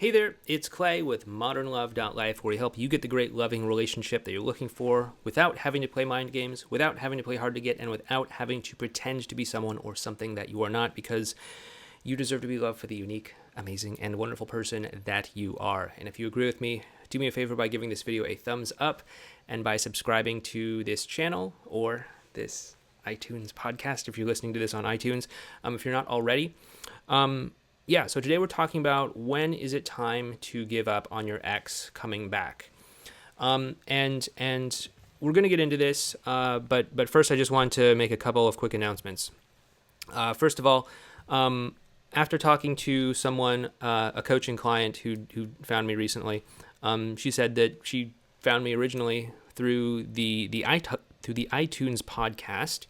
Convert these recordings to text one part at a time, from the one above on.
Hey there, it's Clay with modernlove.life, where we help you get the great loving relationship that you're looking for without having to play mind games, without having to play hard to get, and without having to pretend to be someone or something that you are not, because you deserve to be loved for the unique, amazing, and wonderful person that you are. And if you agree with me, do me a favor by giving this video a thumbs up and by subscribing to this channel or this iTunes podcast if you're listening to this on iTunes, if you're not already. So today we're talking about when is it time to give up on your ex coming back. And we're going to get into this, but first I just want to make a couple of quick announcements. First of all, after talking to someone, a coaching client who found me recently, she said that she found me originally through the iTunes podcast,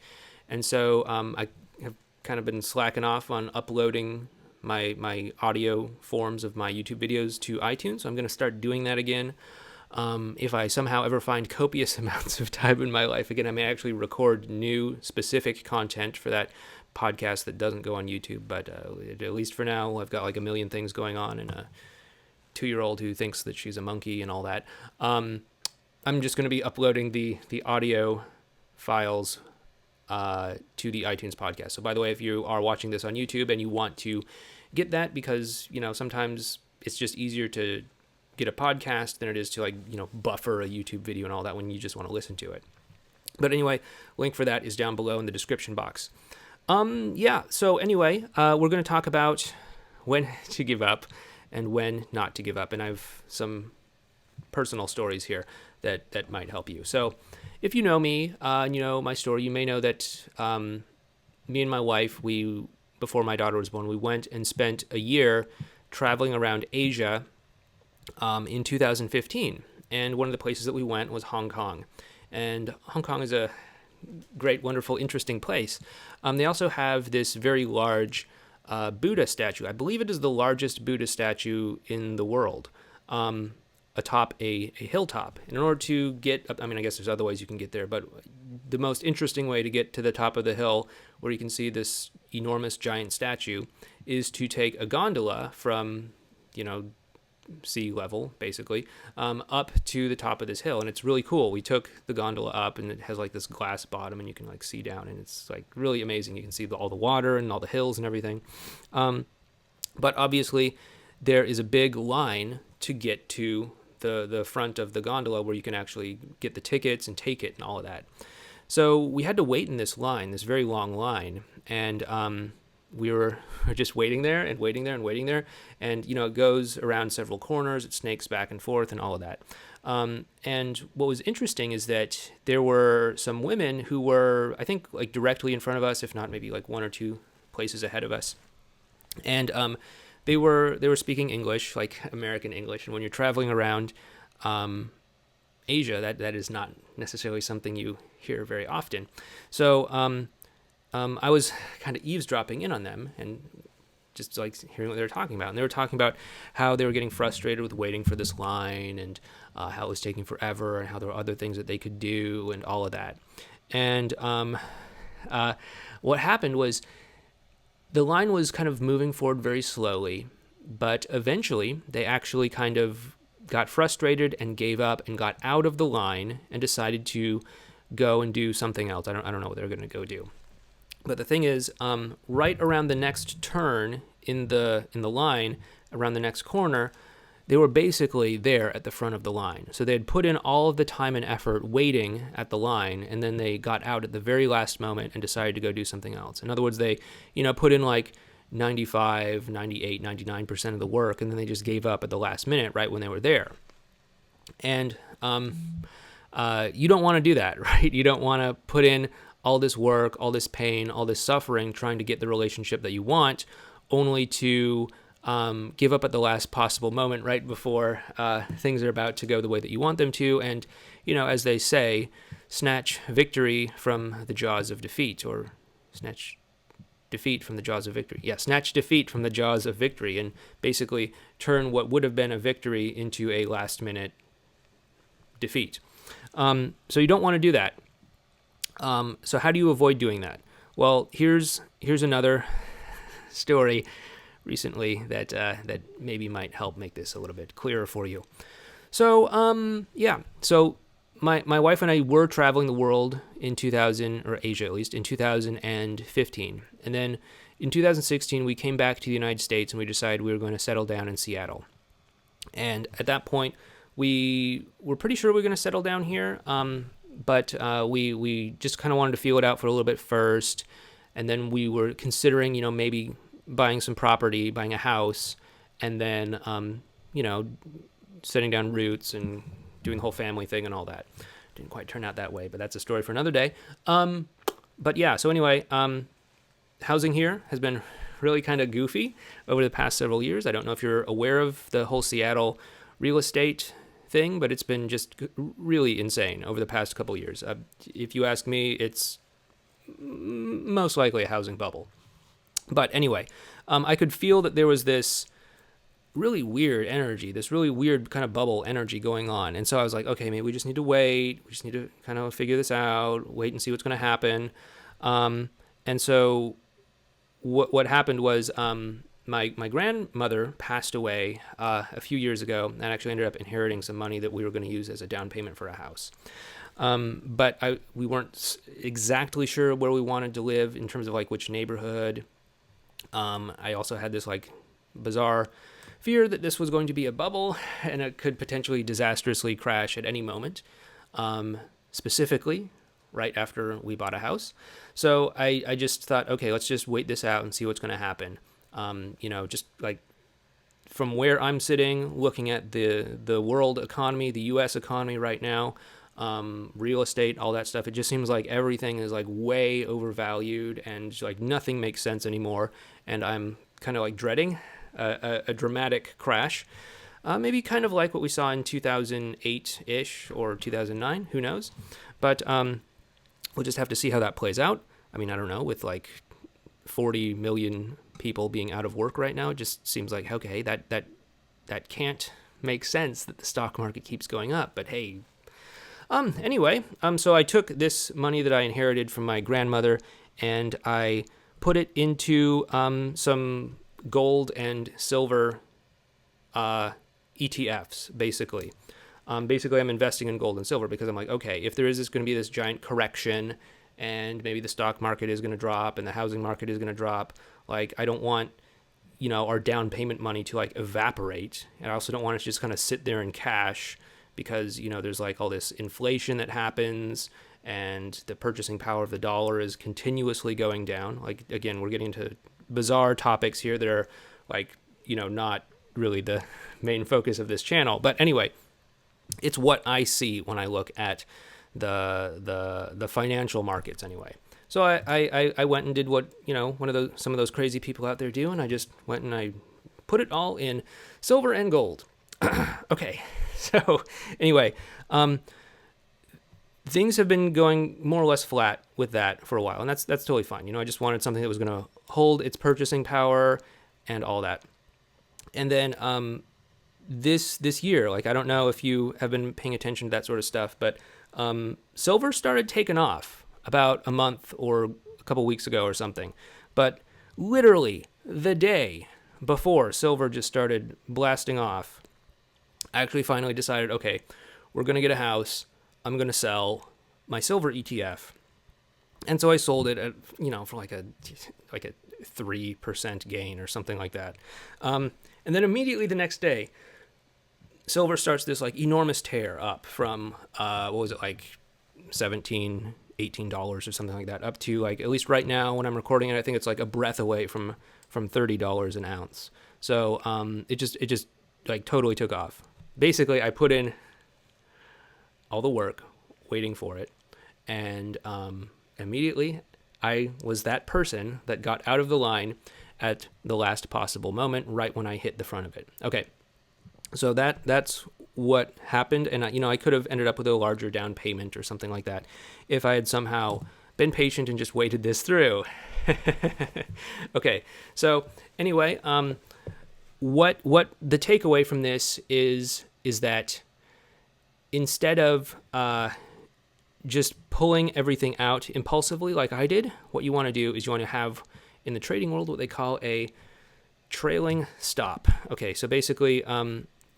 and so I have kind of been slacking off on uploading my audio forms of my YouTube videos to iTunes. So I'm going to start doing that again. If I somehow ever find copious amounts of time in my life again, I may actually record new specific content for that podcast that doesn't go on YouTube. But at least for now, I've got like a million things going on and a 2-year-old who thinks that she's a monkey and all that. I'm just going to be uploading the audio files to the iTunes podcast. So by the way, if you are watching this on YouTube and you want to get that, because sometimes it's just easier to get a podcast than it is to buffer a YouTube video and all that when you just want to listen to it. But anyway, link for that is down below in the description box. So anyway, we're going to talk about when to give up and when not to give up, and I have some personal stories here that might help you. So if you know me, and you know my story, you may know that me and my wife, before my daughter was born, we went and spent a year traveling around Asia in 2015. And one of the places that we went was Hong Kong. And Hong Kong is a great, wonderful, interesting place. They also have this very large Buddha statue. I believe it is the largest Buddha statue in the world. Atop a hilltop. And in order to get up, I guess there's other ways you can get there, but the most interesting way to get to the top of the hill where you can see this enormous giant statue is to take a gondola from, sea level, basically, up to the top of this hill. And it's really cool. We took the gondola up, and it has like this glass bottom, and you can see down, and it's like really amazing. You can see all the water and all the hills and everything. But obviously there is a big line to get to the front of the gondola where you can actually get the tickets and take it and all of that. So we had to wait in this line, this very long line, and we were just waiting there and waiting there and waiting there, and it goes around several corners, it snakes back and forth and all of that. And what was interesting is that there were some women who were, I think, like directly in front of us, if not maybe like one or two places ahead of us, and They were speaking English, like American English, and when you're traveling around Asia, that is not necessarily something you hear very often. So I was kind of eavesdropping in on them and just like hearing what they were talking about. And they were talking about how they were getting frustrated with waiting for this line, and how it was taking forever, and how there were other things that they could do and all of that. And what happened was, the line was kind of moving forward very slowly, but eventually they actually kind of got frustrated and gave up and got out of the line and decided to go and do something else. I don't know what they're going to go do. But the thing is, right around the next turn in the line, around the next corner, they were basically there at the front of the line. So they had put in all of the time and effort waiting at the line, and then they got out at the very last moment and decided to go do something else. In other words, they, put in like 95, 98, 99% of the work, and then they just gave up at the last minute right when they were there. And you don't want to do that, right? You don't want to put in all this work, all this pain, all this suffering trying to get the relationship that you want, only to give up at the last possible moment right before things are about to go the way that you want them to. And, as they say, snatch victory from the jaws of defeat, or snatch defeat from the jaws of victory. Yeah, snatch defeat from the jaws of victory, and basically turn what would have been a victory into a last-minute defeat. So you don't want to do that. So how do you avoid doing that? Well, here's another story recently that that maybe might help make this a little bit clearer for you. So yeah, so my wife and I were traveling the world in 2000, or Asia at least, in 2015, and then in 2016 we came back to the United States and we decided we were going to settle down in Seattle. And at that point, we were pretty sure we were going to settle down here, but we just kind of wanted to feel it out for a little bit first, and then we were considering, maybe buying some property, buying a house, and then, setting down roots and doing the whole family thing and all that. Didn't quite turn out that way, but that's a story for another day. But yeah, so anyway, housing here has been really kind of goofy over the past several years. I don't know if you're aware of the whole Seattle real estate thing, but it's been just really insane over the past couple years. If you ask me, it's most likely a housing bubble. But anyway, I could feel that there was this really weird energy, this really weird kind of bubble energy going on. And so I was like, okay, maybe we just need to wait. We just need to kind of figure this out, wait and see what's going to happen. And so what happened was my grandmother passed away a few years ago, and actually ended up inheriting some money that we were going to use as a down payment for a house. But we weren't exactly sure where we wanted to live in terms of like which neighborhood. I also had this like bizarre fear that this was going to be a bubble and it could potentially disastrously crash at any moment, specifically right after we bought a house. So I just thought, okay, let's just wait this out and see what's going to happen. Just like from where I'm sitting, looking at the world economy, the U.S. economy right now, real estate, all that stuff, it just seems like everything is like way overvalued and like nothing makes sense anymore. And I'm kind of like dreading a dramatic crash, maybe kind of like what we saw in 2008-ish or 2009, who knows? But we'll just have to see how that plays out. I mean, I don't know, with like 40 million people being out of work right now, it just seems like, okay, that can't make sense that the stock market keeps going up. But hey, anyway, so I took this money that I inherited from my grandmother and I put it into some gold and silver ETFs, basically. Basically, I'm investing in gold and silver because I'm like, okay, if there is going to be this giant correction and maybe the stock market is going to drop and the housing market is going to drop, like I don't want, our down payment money to like evaporate. And I also don't want it to just kind of sit there in cash because, there's like all this inflation that happens and the purchasing power of the dollar is continuously going down. Like, again, we're getting into bizarre topics here that are like, not really the main focus of this channel. But anyway, it's what I see when I look at the financial markets anyway. So I went and did what, some of those crazy people out there do. And I just went and I put it all in silver and gold. Okay. So anyway, things have been going more or less flat with that for a while, and that's totally fine. I just wanted something that was going to hold its purchasing power and all that. And then this year, like I don't know if you have been paying attention to that sort of stuff, but silver started taking off about a month or a couple weeks ago or something. But literally the day before silver just started blasting off, I actually finally decided, okay, we're going to get a house. I'm going to sell my silver ETF. And so I sold it at, for like a 3% gain or something like that. And then immediately the next day, silver starts this like enormous tear up from, like $17, $18 or something like that, up to like, at least right now when I'm recording it, I think it's like a breath away from $30 an ounce. So it just like totally took off. Basically, I put in all the work waiting for it, and immediately I was that person that got out of the line at the last possible moment, right when I hit the front of it. Okay, so that's what happened, and I could have ended up with a larger down payment or something like that if I had somehow been patient and just waited this through. Okay, so anyway, what the takeaway from this is that instead of just pulling everything out impulsively like I did, what you want to do is you want to have in the trading world what they call a trailing stop. Okay, so basically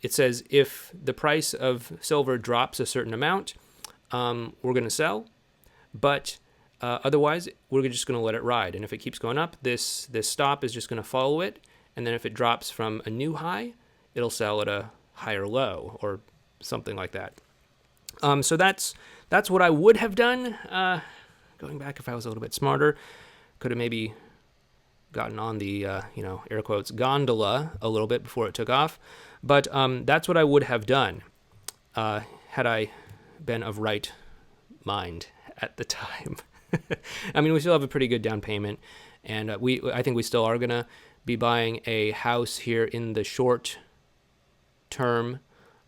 it says if the price of silver drops a certain amount, we're going to sell, but otherwise we're just going to let it ride. And if it keeps going up, this stop is just going to follow it. And then if it drops from a new high, it'll sell at a higher low or something like that. So that's what I would have done. Going back, if I was a little bit smarter, could have maybe gotten on the, air quotes, gondola a little bit before it took off. But that's what I would have done had I been of right mind at the time. I mean, we still have a pretty good down payment, and I think we still are going to be buying a house here in the short term.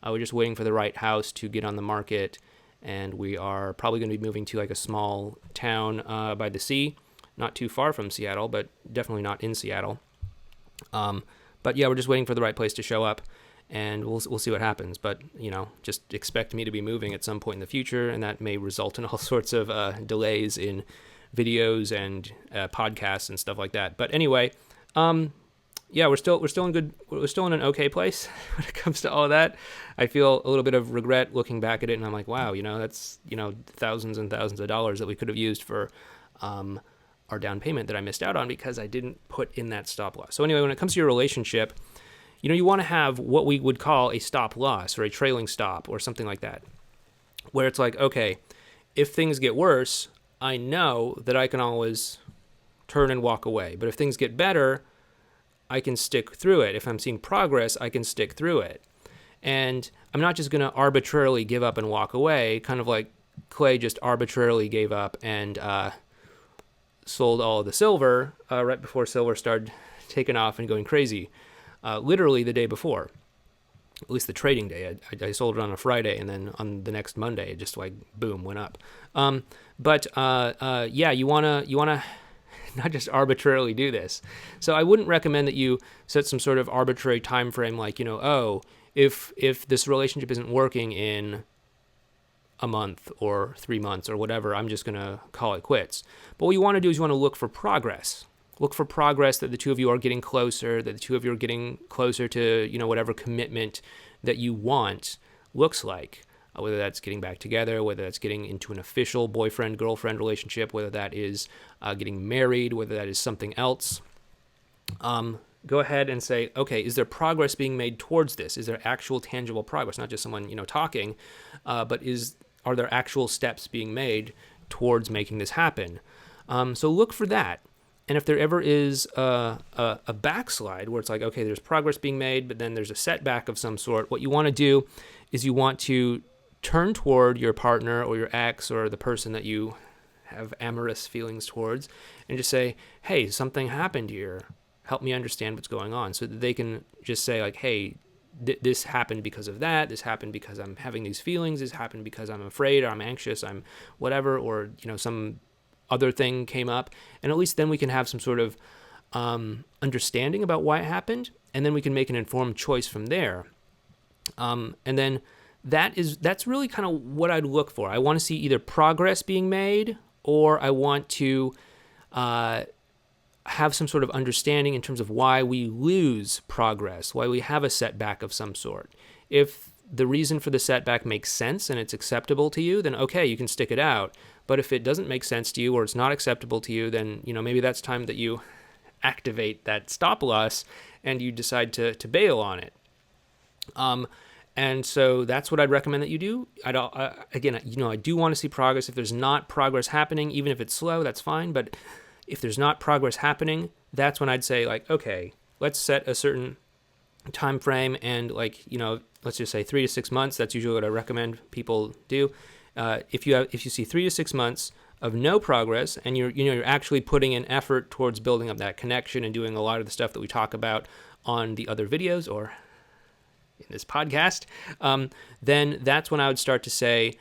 We're just waiting for the right house to get on the market, and we are probably going to be moving to like a small town by the sea, not too far from Seattle, but definitely not in Seattle. But yeah, we're just waiting for the right place to show up, and we'll see what happens. But just expect me to be moving at some point in the future, and that may result in all sorts of delays in videos and podcasts and stuff like that. But anyway, yeah, we're still in an okay place when it comes to all of that. I feel a little bit of regret looking back at it, and I'm like, wow, that's thousands and thousands of dollars that we could have used for our down payment that I missed out on because I didn't put in that stop loss. So anyway, when it comes to your relationship, you want to have what we would call a stop loss or a trailing stop or something like that, where it's like, okay, if things get worse, I know that I can always turn and walk away. But if things get better, I can stick through it. If I'm seeing progress, I can stick through it. And I'm not just going to arbitrarily give up and walk away, kind of like Clay just arbitrarily gave up and sold all of the silver right before silver started taking off and going crazy. Literally the day before, at least the trading day. I sold it on a Friday, and then on the next Monday, it just like boom went up. Yeah, you wanna not just arbitrarily do this. So I wouldn't recommend that you set some sort of arbitrary time frame, like if this relationship isn't working in a month or 3 months or whatever, I'm just gonna call it quits. But what you want to do is you want to look for progress. Look for progress, that the two of you are getting closer, that the two of you are getting closer to, whatever commitment that you want looks like, whether that's getting back together, whether that's getting into an official boyfriend-girlfriend relationship, whether that is getting married, whether that is something else. Go ahead and say, okay, is there progress being made towards this? Is there actual tangible progress? Not just someone, talking, but are there actual steps being made towards making this happen? So look for that. And if there ever is a backslide where it's like, okay, there's progress being made, but then there's a setback of some sort, what you want to do is you want to turn toward your partner or your ex or the person that you have amorous feelings towards and just say, hey, something happened here. Help me understand what's going on, so that they can just say like, hey, this happened because of that. This happened because I'm having these feelings. This happened because I'm afraid or I'm anxious. I'm whatever, or, some other thing came up, and at least then we can have some sort of understanding about why it happened, and then we can make an informed choice from there. And then that's really kind of what I'd look for. I want to see either progress being made, or I want to have some sort of understanding in terms of why we lose progress, why we have a setback of some sort. If the reason for the setback makes sense and it's acceptable to you, then okay, you can stick it out. But if it doesn't make sense to you or it's not acceptable to you, then maybe that's time that you activate that stop loss and you decide to bail on it. And so that's what I'd recommend that you do. I do want to see progress. If there's not progress happening, even if it's slow, that's fine. But if there's not progress happening, that's when I'd say like, okay, let's set a certain time frame, and let's just say 3 to 6 months. That's usually what I recommend people do. If you see 3 to 6 months of no progress, and you're actually putting in effort towards building up that connection and doing a lot of the stuff that we talk about on the other videos or in this podcast, then that's when I would start to say,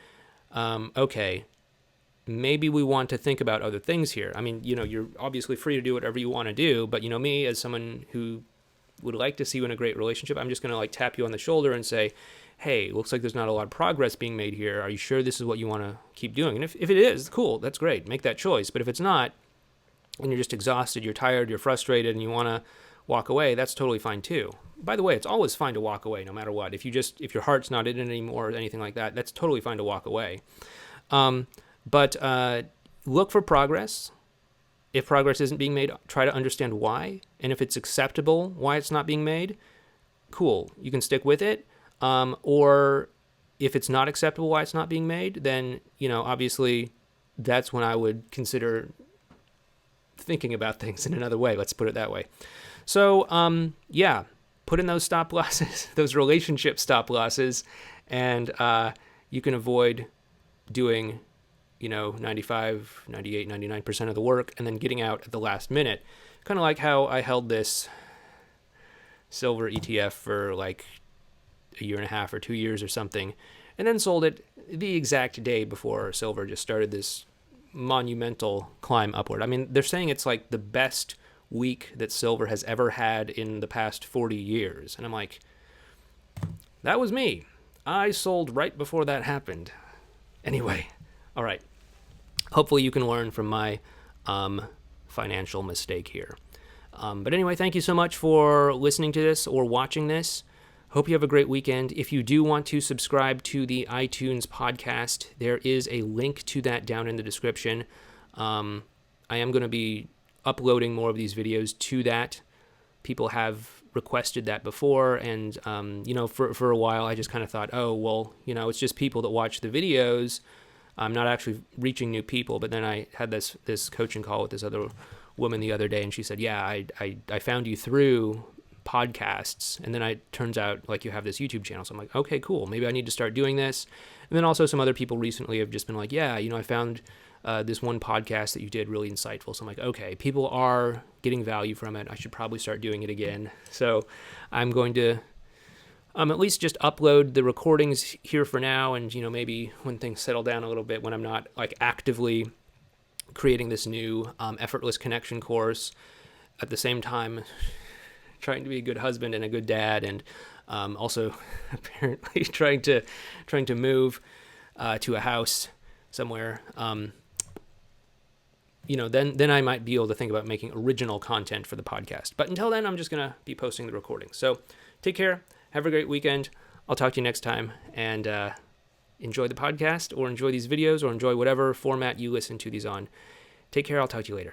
okay, maybe we want to think about other things here. I mean, you're obviously free to do whatever you want to do, but me as someone who would like to see you in a great relationship, I'm just going to tap you on the shoulder and say, hey, looks like there's not a lot of progress being made here. Are you sure this is what you want to keep doing? And if it is, cool, that's great. Make that choice. But if it's not, and you're just exhausted, you're tired, you're frustrated, and you want to walk away, that's totally fine too. By the way, it's always fine to walk away no matter what. If your heart's not in it anymore or anything like that, that's totally fine to walk away. But look for progress. If progress isn't being made, try to understand why. And if it's acceptable why it's not being made, cool, you can stick with it. Or if it's not acceptable why it's not being made, then, obviously that's when I would consider thinking about things in another way. Let's put it that way. So, put in those stop losses, those relationship stop losses, and you can avoid doing, 95, 98, 99% of the work and then getting out at the last minute. Kind of like how I held this Silver ETF for like a year and a half or 2 years or something, and then sold it the exact day before silver just started this monumental climb upward. I mean, they're saying it's like the best week that silver has ever had in the past 40 years. And I'm like, that was me. I sold right before that happened. Anyway, all right. Hopefully you can learn from my financial mistake here. But anyway, thank you so much for listening to this or watching this. Hope you have a great weekend. If you do want to subscribe to the iTunes podcast, there is a link to that down in the description. I am going to be uploading more of these videos to that. People have requested that before, and for a while I just kind of thought, oh, well, it's just people that watch the videos. I'm not actually reaching new people. But then I had this coaching call with this other woman the other day, and she said, yeah, I found you through podcasts, and then it turns out like you have this YouTube channel. So I'm like, okay, cool, maybe I need to start doing this. And then also some other people recently have just been like, yeah, I found this one podcast that you did really insightful. So I'm like, okay, people are getting value from it. I should probably start doing it again. So I'm going to at least just upload the recordings here for now, and maybe when things settle down a little bit, when I'm not like actively creating this new effortless connection course, at the same time trying to be a good husband and a good dad, and also apparently trying to move to a house somewhere, then I might be able to think about making original content for the podcast. But until then, I'm just going to be posting the recording. So take care. Have a great weekend. I'll talk to you next time, and enjoy the podcast, or enjoy these videos, or enjoy whatever format you listen to these on. Take care. I'll talk to you later.